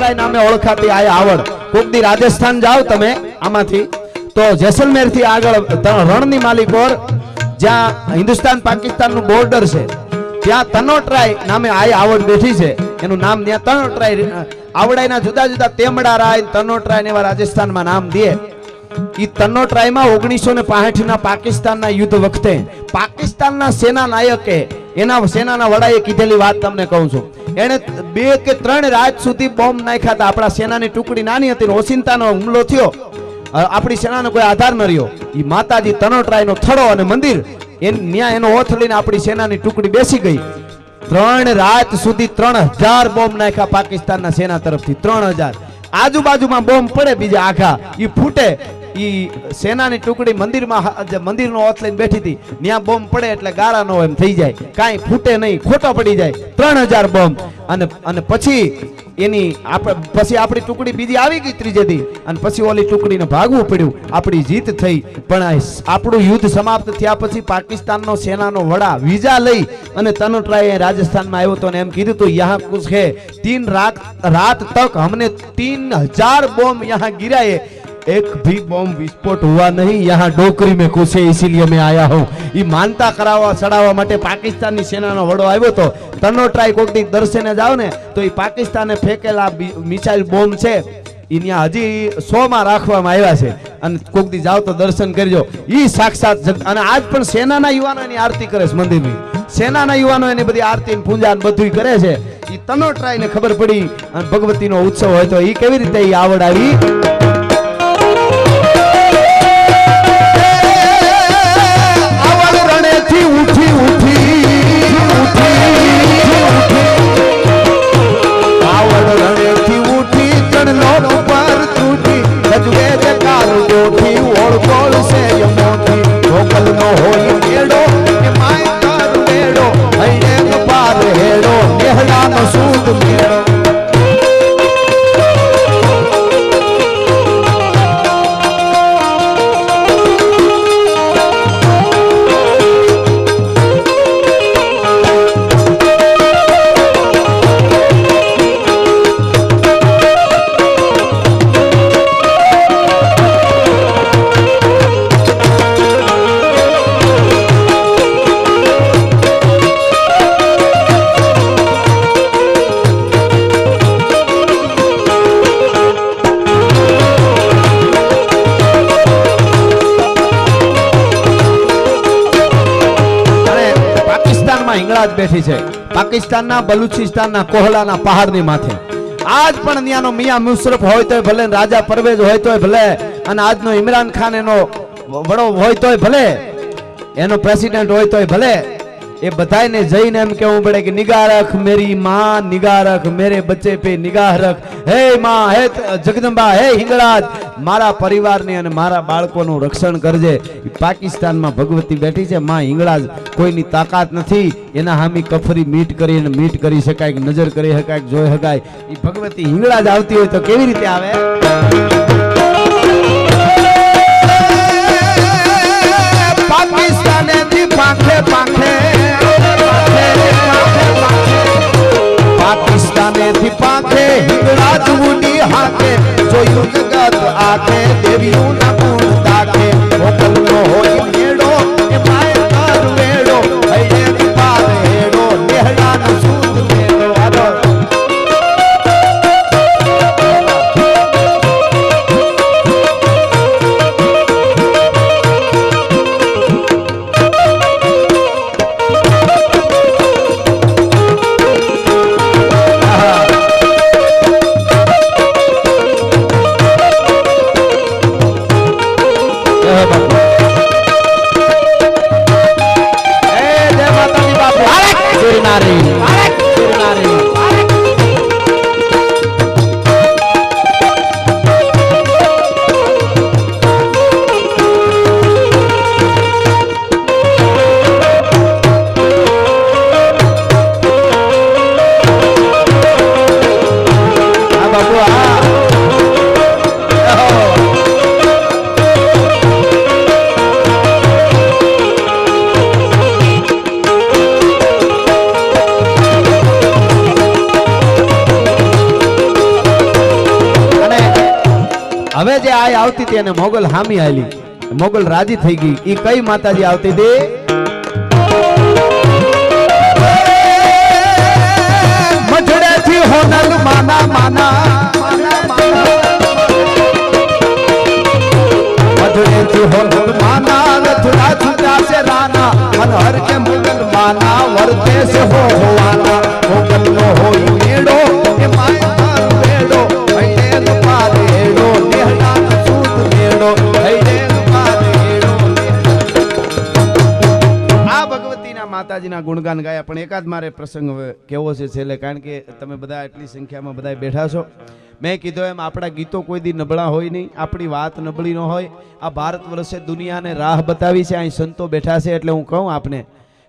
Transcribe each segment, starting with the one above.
તનોટરાય નામે ઓળખાતી આ આવડ કોકદી રાજસ્થાન જાવ તમે આમાંથી તો જેસલમેર થી આગળ રણની માલિકોર જ્યાં હિન્દુસ્તાન પાકિસ્તાન નું બોર્ડર છે ત્યાં તનોટરાય નામે આ આવડ બેઠી છે એનું નામ ત્યાં તનોટરાય આવડાઈના જુદા જુદા તેમડા રાય તનોટરાય એવા રાજસ્થાનમાં નામ દે ઈ તનોટરાયમાં 1965 ના પાકિસ્તાનના યુદ્ધ વખતે પાકિસ્તાનના સેના નાયકે એના સેનાના વડાએ કીધેલી વાત તમને કહું છું એને 2 કે 3 રાત સુધી બોમ્બ નાખ્યા હતા આપણા સેનાની ટુકડી નાની હતી ઓસિંતાનો હુમલો થયો આપણી સેનાનો કોઈ આધાર ન રહ્યો ઈ માતાજી તનોટરાયનો થડો અને મંદિર ન્યા એનો ઓથ લઈને આપણી સેનાની ટુકડી બેસી ગઈ 3 રાત સુધી 3000 બોમ્બ નાખ્યા પાકિસ્તાનના સેના તરફથી 3000 આજુબાજુમાં બોમ્બ પડે બીજા આખા ઈ ફૂટે ઈ સેનાની ટુકડી મંદિરનો ઓથ લઈને બેઠી હતી ત્યાં બોમ્બ પડે એટલે ગારા નો એમ થઈ જાય કાંઈ ફૂટે નહીં ખોટો પડી જાય 3000 બોમ્બ અને પછી આપણી ટુકડી બીજી આવી ગઈ ત્રીજે દી અને પછી ઓલી ટુકડીને ભાગવું પડ્યું આપણી જીત થઈ પણ આપણું યુદ્ધ સમાપ્ત થયા પછી પાકિસ્તાનનો સેનાનો વડા વિઝા લઈ અને તનોટરાય રાજસ્થાનમાં આવ્યો તો અને એમ કીધું તો યહાં કુછ હે 3 रात तक हमने 3000 बॉम्ब यहाँ गिराए एक भी बॉम्ब विस्फोट हुआ नहीं यहाँ डोकरी में कुछ है इसीलिए मैं आया हूँ ये मानता करावा चढ़ावा માટે પાકિસ્તાનની સેનાનો વડો આવ્યો તો તનોટરાય કોક દી દર્શને જાવ ને તો એ પાકિસ્તાને ફેંકેલા મિસાઇલ બોમ્બ છે અહીંયા હજી 100 માં રાખવામાં આવ્યા છે અને કોક દી જાવ તો દર્શન કરજો ઈ સાક્ષાત અને આજ પણ સેનાના યુવાનો એની આરતી કરે છે મંદિરની સેનાના યુવાનો એની બધી આરતી ને પૂજા ને બધું કરે છે ઈ તનોટરાયને ખબર પડી અને ભગવતીનો ઉત્સવ હોય તો ઈ કેવી રીતે ઈ આવડ આવી બેઠી છે પાકિસ્તાનના બલુચિસ્તાનના કોહલાના પહાડની માથે આજ પણ ત્યાંનો મિયા મુશરફ હોય તોય ભલે રાજા પરવેજ હોય તોય ભલે અને આજનો ઇમરાન ખાન એનો વડો હોય તોય ભલે એનો પ્રેસિડેન્ટ હોય તોય ભલે એ બધાને જઈને એમ કેવું પડે કે નિગાહ રખ મેરી માં નિગાહ રખ મેરે બચ્ચે પે નિગાહ રખ હે માં હે જગદંબા હે હિંગળાજ મારા પરિવારની અને મારા બાળકોનું રક્ષણ કરજે પાકિસ્તાનમાં ભગવતી બેઠી છે માં હિંગળાજ કોઈની તાકાત નથી એના હામી કફરી મીટ કરી શકાય કે નજર કરી શકાય જોઈ શકાય એ ભગવતી હિંગળાજ આવતી હોય તો કેવી રીતે આવે પાકિસ્તાને થી પાંખે પાંખે પાકિસ્તાને થી પાંખે હિંગળાજ ઉડી હાથે જોયું જગત આખે દેવીનું ના ગુણ દાખે ઓકલનો હોય મેળો એ માય કર વેડો હૈયે પાર હેડો નેહડાનો સૂત મેળો આદો હવે જે આય આવતી હતી એને મોગલ હામી આલી, મોગલ રાજી થઈ ગઈ. ઈ કઈ માતાજી આવતી હતી? મજડેથી હોનલ માના માના મજડેથી હોનલ માના રથડા છૂટા છે રાના મન હર કે મોગલ માના વર્તે છે હો હોવાના. મોગલ નો હોય મેળો એ માય માર બેડો હૈડે નો પારેડો નેહડા નો સૂત મેળો હૈડે નો પારેડો. આ ભગવતીના માતાજીના ગુણગાન ગાયા. પણ એકાદ મારે પ્રસંગ હવે કેવો છે છેલ્લે, કારણ કે તમે બધા એટલી સંખ્યામાં બધા બેઠા છો. મેં કીધું એમ આપણા ગીતો કોઈ દી નબળા હોય નહીં, આપણી વાત નબળી ન હોય. આ ભારત વર્ષે દુનિયાને રાહ બતાવી છે, અહીં સંતો બેઠા છે. એટલે હું કહું આપને,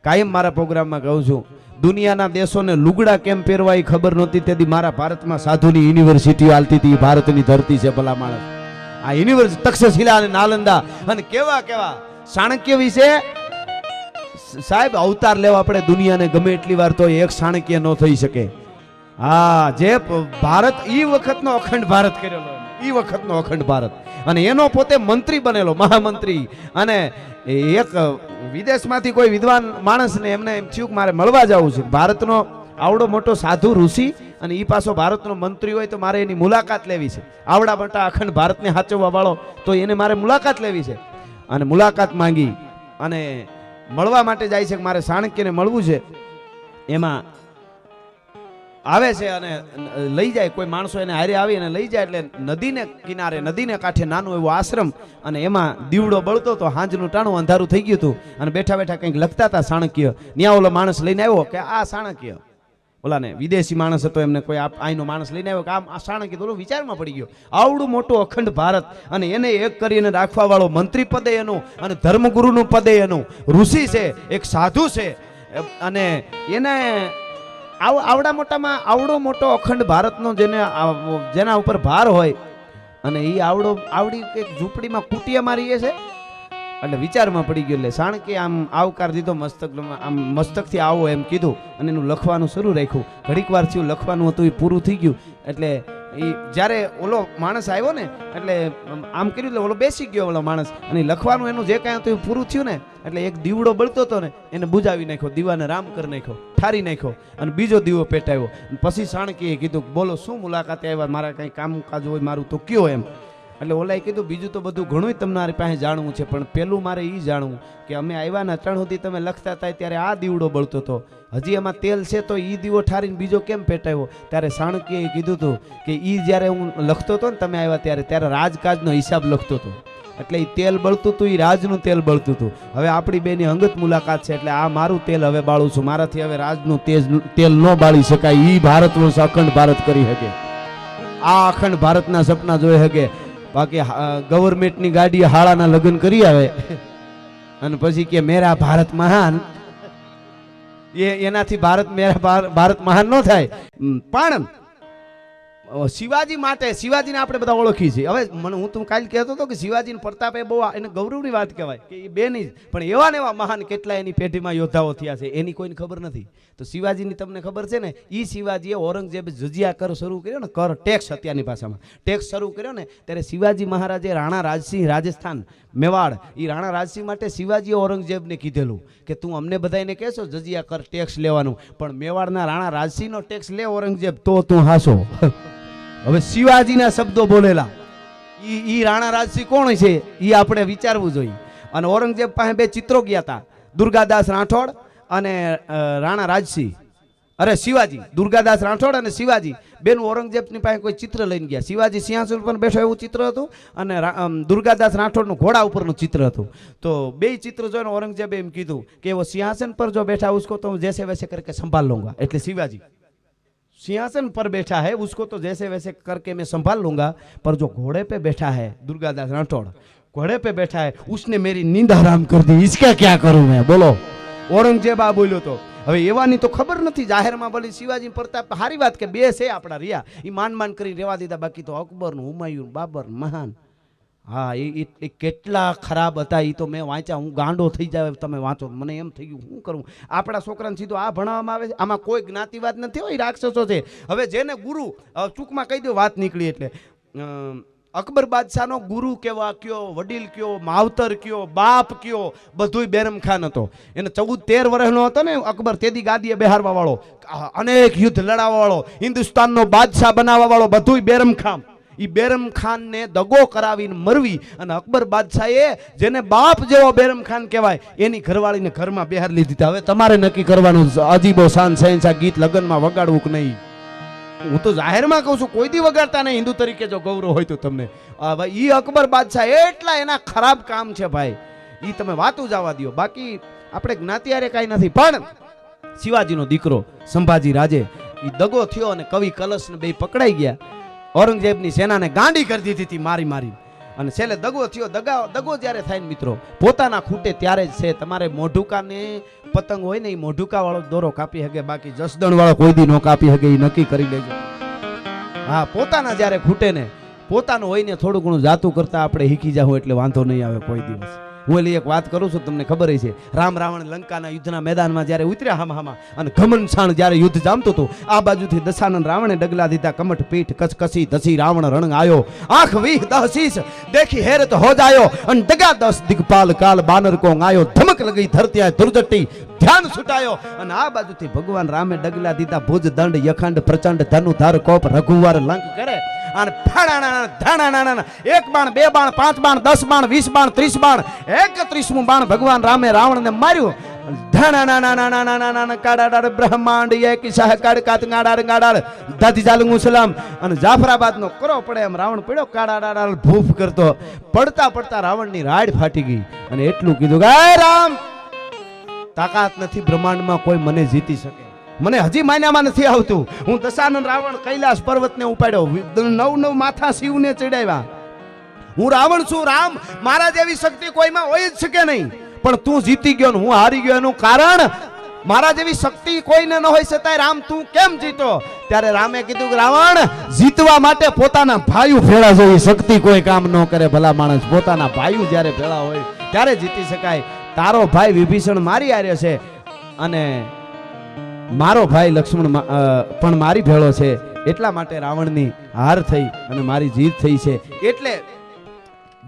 કાયમ મારા પ્રોગ્રામમાં કહું છું, દુનિયાના દેશોને લુગડા કેમ પહેરવા એ ખબર નહોતી, તેથી મારા ભારતમાં સાધુની યુનિવર્સિટી હાલતી હતી. ભારતની ધરતી છે ભલા માણસ. આ યુનિવર્સિટી તક્ષશિલા અને નાલંદા અને કેવા કેવા ચાણક્ય વિશે સાહેબ અવતાર લેવા પડે દુનિયાને ગમે એટલી વાર, તો એક ચાણક્ય ન થઈ શકે. હા, જે ભારત ઈ વખતનો અખંડ ભારત કરેલો, ઈ વખતનો અખંડ ભારત, અને એનો પોતે મંત્રી બનેલો, મહામંત્રી. અને એક વિદેશમાંથી કોઈ વિદ્વાન માણસને એમને એમ થયું કે મારે મળવા જવું છે. ભારતનો આવડો મોટો સાધુ ઋષિ અને ઈ પાછો ભારતનો મંત્રી હોય તો મારે એની મુલાકાત લેવી છે. આવડા મોટા અખંડ ભારતને સાચવવા વાળો, તો એને મારે મુલાકાત લેવી છે. અને મુલાકાત માંગી અને મળવા માટે જાય છે કે મારે ચાણક્યને મળવું છે. એમાં આવે છે અને લઈ જાય, કોઈ માણસો એને હારે આવી અને લઈ જાય. એટલે નદીને કિનારે, નદીને કાંઠે નાનો એવો આશ્રમ, અને એમાં દીવડો બળતો તો, હાંજનું ટાણું અંધારું થઈ ગયું હતું, અને બેઠા બેઠા કંઈક લખતા હતા ચાણક્ય. ત્યાં ઓલો માણસ લઈને આવ્યો કે આ ચાણક્ય, ઓલાને વિદેશી માણસ હતો, એમને કોઈ આઈનો માણસ લઈને આવ્યો કે આ ચાણક્ય. તો ઓલો વિચારમાં પડી ગયો, આવડું મોટું અખંડ ભારત, અને એને એક કરીને રાખવા વાળો મંત્રી પદે એનું, અને ધર્મગુરુનું પદે એનું, ઋષિ છે, એક સાધુ છે, અને એને આવડા મોટામાં આવડો મોટો અખંડ ભારતનો જેના ઉપર ભાર હોય, અને એ આવડી એક ઝૂંપડીમાં કુટિયામાં રહીએ છે. એટલે વિચારમાં પડી ગયો. એટલે ચાણક્ય આમ આવકાર દીધો, આમ મસ્તકથી આવો એમ કીધું, અને એનું લખવાનું શરૂ રાખ્યું. ઘડીક વાર થયું, લખવાનું હતું એ પૂરું થઈ ગયું. એટલે એ જ્યારે ઓલો માણસ આવ્યો ને, એટલે આમ કર્યું, એટલે ઓલો બેસી ગયો ઓલો માણસ, અને લખવાનું એનું જે કાંઈ હતું એ પૂરું થયું ને, એટલે એક દીવડો બળતો હતો ને, એને બુજાવી નાખ્યો, દીવાને રામ કરી નાખ્યો, ઠારી નાખ્યો, અને બીજો દીવો પેટાવ્યો. પછી ચાણક્યએ કીધું, બોલો શું મુલાકાતે આવ્યા, મારા કંઈ કામકાજ હોય મારું તો કયો એમ. એટલે ઓલાએ કીધું, બીજું તો બધું ઘણું તમારી પાસે જાણવું છે, પણ પેલું મારે એ જાણવું કે અમે આવ્યા ને અટાણ સુધી તમે લખતા હતા ત્યારે આ દીવડો બળતો હતો, હજી એમાં તેલ છે તો એ દીવો ઠારીને બીજો કેમ પેટાવ્યો? ત્યારે ચાણક્યએ કીધું હતું કે એ જ્યારે હું લખતો હતો ને તમે આવ્યા ત્યારે રાજકાજનો હિસાબ લખતો હતો, એટલે એ તેલ બળતું હતું, એ રાજનું તેલ બળતું હતું. હવે આપણી બેની અંગત મુલાકાત છે, એટલે આ મારું તેલ હવે બાળું છું, મારાથી હવે રાજનું તેલ ન બાળી શકાય. એ ભારત વર્ષ અખંડ ભારત કરી શકે, આ અખંડ ભારતના સપના જોઈ શકે. બાકી ગવર્મેન્ટની ગાડી હાળાના લગ્ન કરી આવે અને પછી કે મેરા ભારત મહાન, એનાથી ભારત મહાન ન થાય. પણ શિવાજી માટે, શિવાજીને આપણે બધા ઓળખી છીએ. હવે હું તું કાલે કહેતો હતો કે શિવાજી પ્રતાપ એ બહુ એને ગૌરવની વાત કહેવાય કે એ બે નહીં, પણ એવા ને એવા મહાન કેટલા એની પેઢીમાં યોદ્ધાઓ થયા છે એની કોઈને ખબર નથી. તો શિવાજીની તમને ખબર છે ને, એ શિવાજીએ ઔરંગઝેબ જજિયા કર શરૂ કર્યો ને, કર ટેક્સ અત્યારની ભાષામાં ટેક્સ શરૂ કર્યો ને, ત્યારે શિવાજી મહારાજે રાણા રાજસિંહ રાજસ્થાન મેવાડ, એ રાણા રાજસિંહ માટે શિવાજીએ ઔરંગઝેબને કીધેલું કે તું અમને બધાને કહેશો જજિયા કર ટેક્સ લેવાનું, પણ મેવાડના રાણા રાજસિંહનો ટેક્સ લે ઔરંગઝેબ તો તું હાસો. હવે શિવાજીના શબ્દો બોલેલા ઈ રાણા રાજસિંહ કોણ છે ઈ આપણે વિચારવું જોઈએ. અને ઔરંગઝેબ પાસે બે ચિત્રો ગયા હતા, દુર્ગાદાસ રાઠોડ અને રાણા રાજસિંહ, અરે શિવાજી, દુર્ગાદાસ રાઠોડ અને શિવાજી બેનું ઔરંગઝેબની પાસે કોઈ ચિત્ર લઈને ગયા. શિવાજી સિંહાસન ઉપર બેઠો એવું ચિત્ર હતું, અને દુર્ગાદાસ રાઠોડનું ઘોડા ઉપરનું ચિત્ર હતું. તો બે ચિત્ર જોઈને ઔરંગઝેબે એમ કીધું કે એવો સિંહાસન પર જો બેઠા ઉસકો તો જૈસે વૈસે કરકે સંભાળ લૂંગા. એટલે શિવાજી सिंहासन पर बैठा है उसको तो जैसे वैसे करके मैं संभाल लूंगा, पर जो घोड़े पे बैठा है दुर्गादास राठौड़, घोड़े पे बैठा है उसने मेरी नींद हराम कर दी, इसका क्या करूं मैं? बोलो औरंगजेब आ बोल्यो तो. હવે એવાની તો ખબર નથી, જાહેરમાં બોલી શિવાજી પ્રતાપ હારી વાત કે બે છે આપણા રહ્યા, એ માંડ કરી રેવા દીધા, બાકી તો અકબર નું, હુમાયુન, બાબર મહાન. હા, એ કેટલા ખરાબ હતા એ તો મેં વાંચ્યા, હું ગાંડો થઈ જાય તમે વાંચો, મને એમ થઈ ગયું શું કરું. આપણા છોકરાને સીધો આ ભણાવવામાં આવે છે, આમાં કોઈ જ્ઞાતિવાદ નથી હોય, રાક્ષસો છે. હવે જેને ગુરુ ચૂકમાં કહી દો વાત નીકળી, એટલે અકબર બાદશાહનો ગુરુ કેવા કયો, વડીલ કયો, માવતર કયો, બાપ કયો, બધુંય બેરમ ખાન હતો. એને 14-13 વર્ષનો હતો ને અકબર, તેદી ગાદીએ બેહારવા વાળો, અનેક યુદ્ધ લડાવવા વાળો, હિન્દુસ્તાનનો બાદશાહ બનાવવા વાળો, બધુંય બેરમ ખાન. ઈ બેરમ ખાનને દગો કરાવીને મરવી, અને અકબર બાદશાહે જેને બાપ જેવો બેરમ ખાન કહેવાય એની ઘરવાળીને ઘરમાં બેહાર લીધી. હવે તમારે નક્કી કરવાનું અજીબો શાન શહેનશાહ ગીત લગ્નમાં વગાડવું કે નહીં. હું તો જાહેરમાં કહું છું, કોઈ દી વગાડતા નહીં. હિન્દુ તરીકે જો ગૌરવ હોય તો તમને. ઈ અકબર બાદશાહ એટલા એના ખરાબ કામ છે ભાઈ, ઈ તમે વાતું જવા દો. બાકી આપણે જ્ઞાતિયારે કાંઈ નથી. પણ શિવાજીનો દીકરો સંભાજી રાજે ઈ દગો થયો અને કવિ કલશને બે પકડાઈ ગયા. ઔરંગઝેબની સેનાને ગાંડી કરી દીધી હતી મારી મારી, અને છેલ્લે દગો થયો. દગો જ્યારે થાય ને મિત્રો પોતાના ખૂટે ત્યારે જ છે. તમારે મોઢુકાને પતંગ હોય ને એ મોઢુકા વાળો દોરો કાપી શકે, બાકી જસદણ વાળો કોઈ દી નો કાપી શકે, એ નક્કી કરી લેજો. હા, પોતાના જ્યારે ખૂટે ને, પોતાનું હોય ને થોડું ઘણું જાતું કરતા આપણે શીખી જાવ એટલે વાંધો નહીં આવે કોઈ દિવસ. હું એલી એક વાત કરું છું, તમને ખબર છે, રામ રાવણ લંકાના યુદ્ધના મેદાનમાં જ્યારે ઉતર્યા હામાં અને ઘમનસાણ જ્યારે યુદ્ધ જામતું હતું, આ બાજુથી દશાનંદ રાવણે ડગલા દીધા, કમઠ પીઠ કચકસી ધસી રાવણ રણંગ આયો, આંખ વીહ દહસીસ દેખી હેરત હો જાયો, અને ડગા 10 દિગપાલ કાલ બાનર કો આયો, ધમક લગી ધરતી આ દુર્જટી ધ્યાન છૂટાયો. અને આ બાજુથી ભગવાન રામે ડગલા દીધા, ભુજ દંડ યખંડ પ્રચંડ ધનુધાર કોપ રઘુવાર લંક કરે, અને ફાડાણા ધાણાણા 1 બાણ 2 બાણ 5 બાણ 10 બાણ 20 બાણ 30 બાણ 31મું બાણ ભગવાન રામે રાવણને માર્યું. ધાણાણા કાડાડાડ બ્રહ્માંડ એક સહકાડ કાત ગાડાડ ગાડાડ દાદી ચાલુ મુસલમ, અને જાફરાબાદનો કરો પડે એમ રાવણ પડ્યો, કાડાડાડ ભૂફ કરતો. પડતા પડતા રાવણની રાડ ફાટી ગઈ, અને એટલું કીધું કે હે રામ, તાકાત નથી બ્રહ્માંડમાં કોઈ મને જીતી શકે, મને હજી માન્યામાં નથી આવતું. હું દશાનંદ રાવણ કૈલાસ પર્વતને ઉપાડ્યો, 9 માથા શિવને ચડાવ્યા. હું રાવણ છું રામ, મારા જેવી શક્તિ કોઈમાં હોય જ શકે નહીં. પણ તું જીતી ગયો ને હું હારી ગયો, એનું કારણ મારા જેવી શક્તિ કોઈને ન હોય છતાંય રામ તું કેમ જીતો? ત્યારે રામે કીધું કે રાવણ, જીતવા માટે પોતાના ભાઈઓ ભેળા જેવી શક્તિ કોઈ કામ ન કરે. ભલા માણસ, પોતાના ભાઈઓ જ્યારે ભેળા હોય ત્યારે જીતી શકાય. તારો ભાઈ વિભીષણ મારી આર્યો છે, અને મારો ભાઈ લક્ષ્મણ પણ મારી ભેળો છે, એટલા માટે રાવણની હાર થઈ અને મારી જીત થઈ છે. એટલે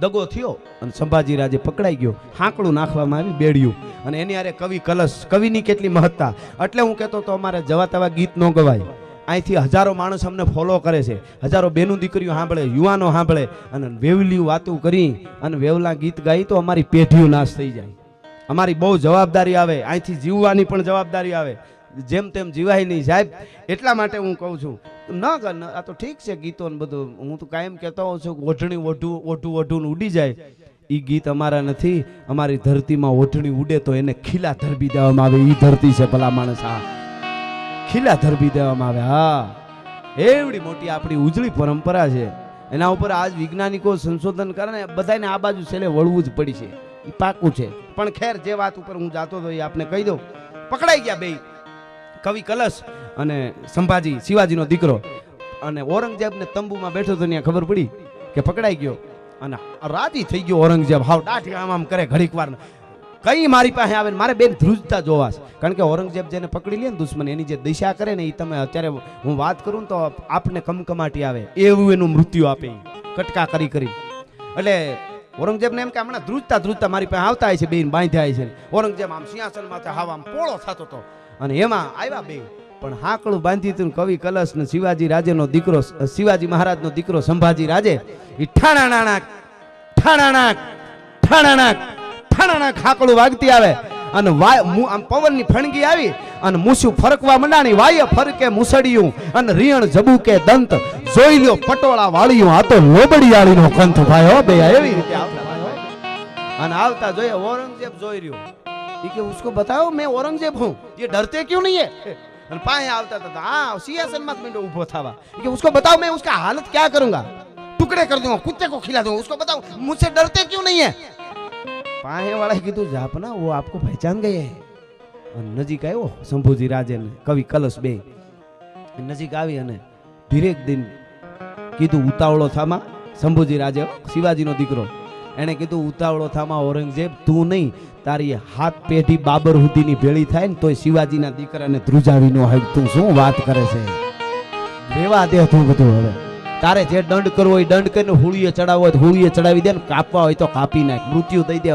દગો થયો અને સંભાજી રાજે પકડાઈ ગયો. હાંકડું નાખવામાં આવી બેડ્યું, અને એની હારે કવિ કલશ. કવિની કેટલી મહત્તા! એટલે હું કહેતો તો અમારે જવા તવા ગીત ન ગવાય. અહીંથી હજારો માણસ અમને ફોલો કરે છે, હજારો બેનું દીકરીઓ સાંભળે, યુવાનો સાંભળે, અને વેવલીઓ વાતું કરી અને વેવલા ગીત ગાઈ તો અમારી પેઢીઓ નાશ થઈ જાય. અમારી બહુ જવાબદારી આવે, અહીંથી જીવવાની પણ જવાબદારી આવે. જેમ તેમ જીવાય નહીં સાહેબ. એટલા માટે હું કહું છું, આ તો ઠીક છે ગીતો ને બધું, હું તો કાયમ કહેતો હોઉં છું કે ઓઢણી ઓઢું ઉડી જાય. એ ગીત અમારા નથી. અમારી ધરતીમાં ઓઢણી ઉડે તો એને ખીલા ધરબી દેવામાં આવે. એ ધરતી છે ભલા માણસ, હા, ખીલા ધરબી દેવામાં આવે. હા, એવડી મોટી આપણી ઉજળી પરંપરા છે. એના ઉપર આજ વૈજ્ઞાનિકો સંશોધન કરે ને, બધાને આ બાજુ છેલ્લે વળવું જ પડી છે. એ પાકું છે. પણ ખેર, જે વાત ઉપર હું જાતો હતો એ આપને કહી દઉં. પકડાઈ ગયા બે, કવિ કલશ અને સંભાજી શિવાજીનો દીકરો. અને ઔરંગઝેબને તંબુમાં બેઠો તો ત્યાં ખબર પડી કે પકડાઈ ગયો, અને રાજી થઈ ગયો ઔરંગઝેબ. હાવ દાઢી આમ કરે ઘડીક વાર, કઈ મારી પાસે આવે. મારે બેન ધ્રુજતા જોવાશ, કારણ કે ઔરંગઝેબ જેને પકડી લે ને દુશ્મન, એની જે દિશા કરે ને એ તમે અત્યારે હું વાત કરું ને તો આપને કમકમાટી આવે એવું એનું મૃત્યુ આપે, કટકા કરી કરી. એટલે ઔરંગઝેબને એમ કે હમણાં ધ્રુજતા મારી પાસે આવતા હોય છે, બેન બાંધ્યા છે. ઔરંગઝેબ આમ સિંહાસન માથે હાવ આમ પોળો થતો હતો, અને એમાં આવ્યા બે. પણ હાકડું બાંધી હતું કવિ કલશ ને શિવાજી રાજેનો દીકરો, શિવાજી મહારાજનો દીકરો સંભાજી રાજે, એ ઠાણાણાક હાકડું વાગતી આવે, અને આમ પવનની ફણગી આવી અને મૂછું ફરકવા મંડાણી. વાય ફરકે મૂસડિયું અને રીણ જબુકે દંત, જોઈ લ્યો પટોળા વાળ્યું, આ તો લોબડિયાળીનો કંથ ભાઈ હો બે. એવી રીતે અને આવતા જોઈએ ઔરંગઝેબ જોઈ રહ્યો. कि उसको बताओ मैं औरंगजेब हूँ, ये डरते क्यों नहीं है? पाए आवता था, हाँ सिंहासन मत में उभो था, कि उसको बताओ मैं उसका हालत क्या करूंगा, टुकड़े कर दूंगा, कुत्ते को खिला दूंगा, उसको बताओ मुझसे डरते क्यों नहीं है? पाए वाला कीधु जापना वो आपको पहचान गए है. नजीक आयो शंभुजी राजे ने कवि कलश बे नजीक आवी अने धीरेक दिन कीधु उतावळो थामा. शंभुजी राजे शिवाजी नो दीकरो, एने कीधु उतावळो थामा औरंगजेब, तू नहीं तारी हाथ पेढ़ी बाबर हुदीनी भेળી થાય ને તોય શિવાજીના દીકરાને ધ્રુજાવી નો હોય. તું શું વાત કરે છે? રેવા દે તું બધું. હવે તારે જે દંડ કરવો હોય દંડ કરીને હોળીએ ચડાવવો હોય તો હોળીએ ચડાવી દે ને કાપવા હોય તો કાપી નાખ, મૃત્યુ દઈ દે.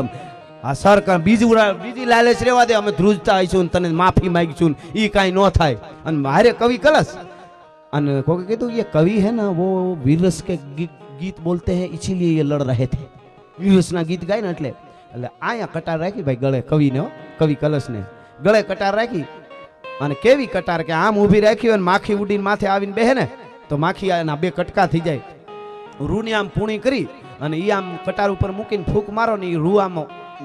આ સરકાર બીજી લાલચ રેવા દે, અમે ધ્રુજતા આવીશું ને તને માફી માંગીશું ને ઈ કાંઈ ન થાય. અને મારે કવિ કલશ અને કોઈ કીધું ये कवि है ना वो वीरस के गीत बोलते हैं इसीलिए ये लड़ रहे थे. વીરસના ગીત ગાય ને એટલે આયા કટાર રાખી ભાઈ ગળે, કવિને કવિ કલશને ગળે કટાર રાખી. અને કેવી કટાર કે આમ ઊભી રાખી હોય ને માખી ઉડીને માથે આવીને બેહે ને તો માખી એના બે કટકા થઈ જાય. રૂની આમ પૂણી કરી અને ઈ આમ કટાર ઉપર મૂકીને ફૂંક મારો ને ઈ રૂ આમ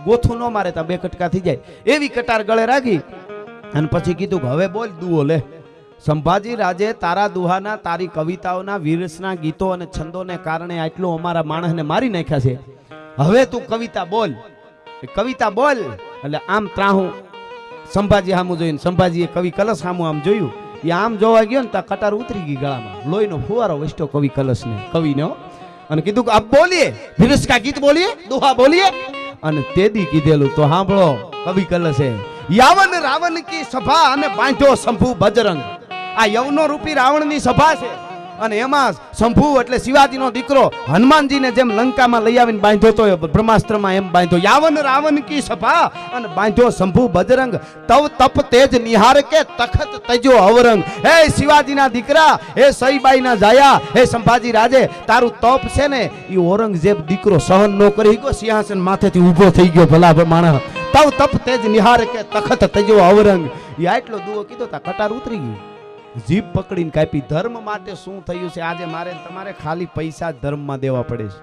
ગોથું ન મારે તો બે કટકા થઈ જાય. એવી કટાર ગળે રાખી અને પછી કીધું કે હવે બોલ દુઓ લે. સંભાજી રાજે તારા દુહાના, તારી કવિતાઓના, વીરસના ગીતો અને છંદોને કારણે આટલું અમારા માણસને મારી નાખ્યા છે. હવે તું કવિતા બોલ, કવિતા બોલ. એટલે આમ ત્રાહું સંભાજી સામું જોઈને, સંભાજીએ કવિ કલશ સામું આમ જોયું. એ આમ જોવા ગયો ને ત્યાં કટાર ઉતરી ગઈ ગળામાં, લોહીનો ફુવારો વસ્તો કવિ કલશને, કવિનો. અને કીધું કે આપ બોલીએ, વીરસ કા ગીત બોલીએ, દુહા બોલીએ. અને તેદી કીધેલું તો સાંભળો કવિ કલશે. યાવન રાવણ કી સભા અને બાંધ્યો શંભુ બજરંગ. આ યવનો રૂપી રાવણની સભા છે અને એમાં શંભુ એટલે શિવાજીનો દીકરો હનુમાનજીને જેમ લંકામાં લઈ આવીને બાંધ્યો તો બ્રહ્માસ્ત્રમાં એમ બાંધ્યો. યાવન રાવણ કી સભા અને બાંધ્યો શંભુ બજરંગ. તવ તપ તેજ નિહાર કે તખત તજો અવરંગ. હે શિવાજીના દીકરા, હે સઈબાઈના જાયા, હે સંભાજી રાજે, તારું તપ છે ને એ ઔરંગઝેબ દીકરો સહન ન કરી ગયો, સિંહાસન માથેથી ઊભો થઈ ગયો ભલા માણસ. તવ તપ તેજ નિહાર કે તખત તજો અવરંગ. એ આટલો દુઓ કીધો તા કટાર ઉતરી ગઈ, જીભ પકડીને કાપી. ધર્મ માટે શું થયું છે આજે મારે તમારે ખાલી પૈસા જ ધર્મમાં દેવા પડે છે.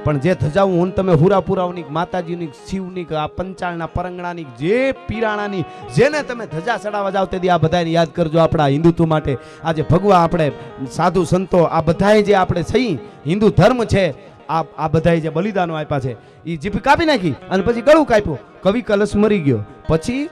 પણ જે ધજાવું હું તમે હુરાપુરાઓની, માતાજીની, શિવની, આ પંચાળના પરંગણાની, જે પીરાણાની, જેને તમે ધજા ચડાવવા જાવ તેથી આ બધાને યાદ કરજો. આપણા હિન્દુત્વ માટે આજે ભગવા, આપણે સાધુ સંતો, આ બધાએ જે આપણે સહી હિન્દુ ધર્મ છે, આ બધાએ જે બલિદાનો આપ્યા છે એ જીભ કાપી નાખી અને પછી ગળું કાપ્યું. કવિ કલશ મરી ગયો. પછી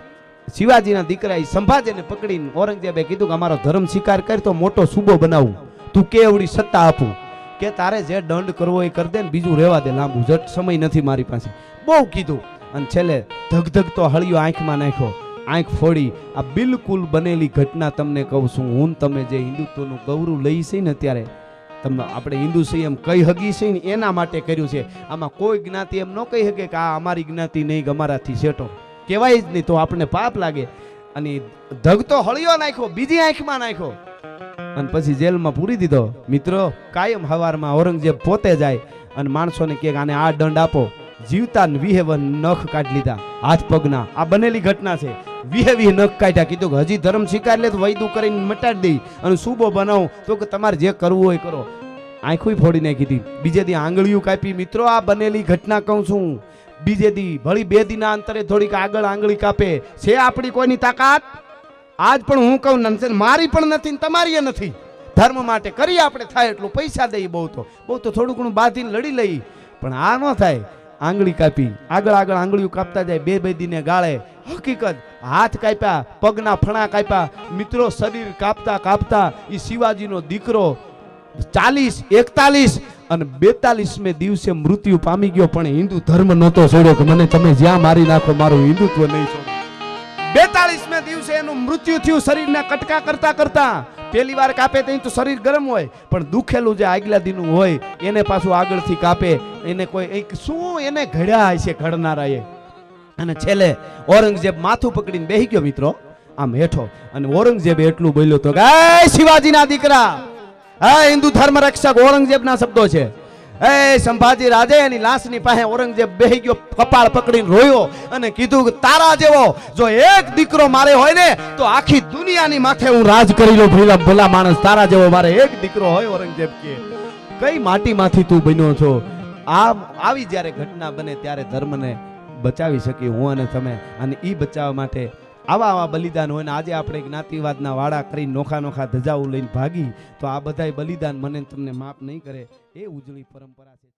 શિવાજીના દીકરા સંભાજીને પકડીને ઔરંગઝેબે કીધું કે અમારો ધર્મ સ્વીકાર કર તો મોટો સૂબો બનાવું, તું કે એવડી સત્તા આપું, કે તારે જે દંડ કરવો એ કરી દે ને બીજું રહેવા દે, લાંબુ જટ સમય નથી મારી પાસે. બહુ કીધું અને છેલ્લે ધગધગતો હળિયો આંખમાં નાખ્યો, આંખ ફોડી. આ બિલકુલ બનેલી ઘટના તમને કહું છું હું. તમે જે હિન્દુત્વનું ગૌરવ લઈ છે ને ત્યારે તમે આપણે હિન્દુ છીએ એમ કહી હગી છે ને એના માટે કર્યું છે. આમાં કોઈ જ્ઞાતિ એમ ન કહી શકે કે આ અમારી જ્ઞાતિ નહીં, અમારાથી સેટો કહેવાય જ નહીં, તો આપણને પાપ લાગે. અને ધગતો હળિયો નાખ્યો, બીજી આંખમાં નાખ્યો અને પછી જેલમાં પૂરી દીધો. મિત્રો, કાયમ હવારમાં ઔરંગઝેબ પોતે જાય અને માણસોને કહે આને આ દંડ આપો. જીવતા વિહે નખ કાઢી લીધા, હાથ પગના. આ બનેલી ઘટના છે. વિહે નખ કાઢ્યા. કીધું કે હજી ધર્મ સ્વીકાર લે તો વૈદું કરીને મટાડી દઈ અને સૂબો બનાવું. તો કે તમારે જે કરવું હોય કરો. આંખું ફોડી નાખી હતી, બીજે દી આંગળીયું કાપી. મિત્રો, આ બનેલી ઘટના કહું છું. બીજે દી ભળી 2 દિના અંતરે થોડીક આગળ આંગળી કાપે છે. આપણી કોઈની તાકાત આજ પણ હું કહું મારી પણ નથી, તમારી નથી. ધર્મ માટે કરી આપણે થાય એટલું પૈસા દઈ, બહુ તો થોડું ઘણું બાંધીને લડી લઈ, પણ આ ન થાય. આંગળી કાપી, આગળ આંગળીઓ કાપતા જાય. 2 દિને ગાળે. હકીકત હાથ કાપ્યા, પગના ફણા કાપ્યા. મિત્રો, શરીર કાપતા કાપતા એ શિવાજીનો દીકરો 40, 41 અને 42મે દિવસે મૃત્યુ પામી ગયો. પણ હિન્દુ ધર્મ નહોતો છોડ્યો કે મને તમે જ્યાં મારી નાખો મારું હિન્દુત્વ નહીં છોડો. 42મે દિવસે એનું મૃત્યુ થયું. શરીરના કટકા કરતા કરતા પહેલી વાર કાપે તો શરીર ગરમ હોય, પણ દુખેલું જે આગલા દીનું હોય એને પાછું આગળથી કાપે. એને કોઈ શું એને ઘડ્યા હશે ઘડનારાએ. અને છેલ્લે ઔરંગઝેબ માથું પકડીને બેહી ગયો મિત્રો આમ હેઠો. અને ઔરંગઝેબ એટલું બોલ્યો તો કે શિવાજીના દીકરા, હા હિન્દુ ધર્મ રક્ષક ઔરંગઝેબના શબ્દો છે. એ સંભાજી રાજે એની લાશની પાસે ઔરંગઝેબ બેહી ગયો, કપાળ પકડીને રોયો અને કીધું કે તારા જેવો જો એક દીકરો મારે હોય ને તો આખી દુનિયાની માથે હું રાજ કરી લઉં. ભલા માણસ, તારા જેવો મારે એક દીકરો હોય. ઔરંગઝેબ કે કઈ માટીમાંથી તું બન્યો છો? આવી જ્યારે ઘટના બને ત્યારે ધર્મને બચાવી શકીએ હું અને તમે. અને ઈ બચાવવા માટે આવા બલિદાન હોય ને આજે આપણે જ્ઞાતિવાદના વાડા કરી નોખા ધજાઓ લઈને ભાગી તો આ બધાય બલિદાન મને તમને માફ નહીં કરે. એ ઉજળી પરંપરા છે.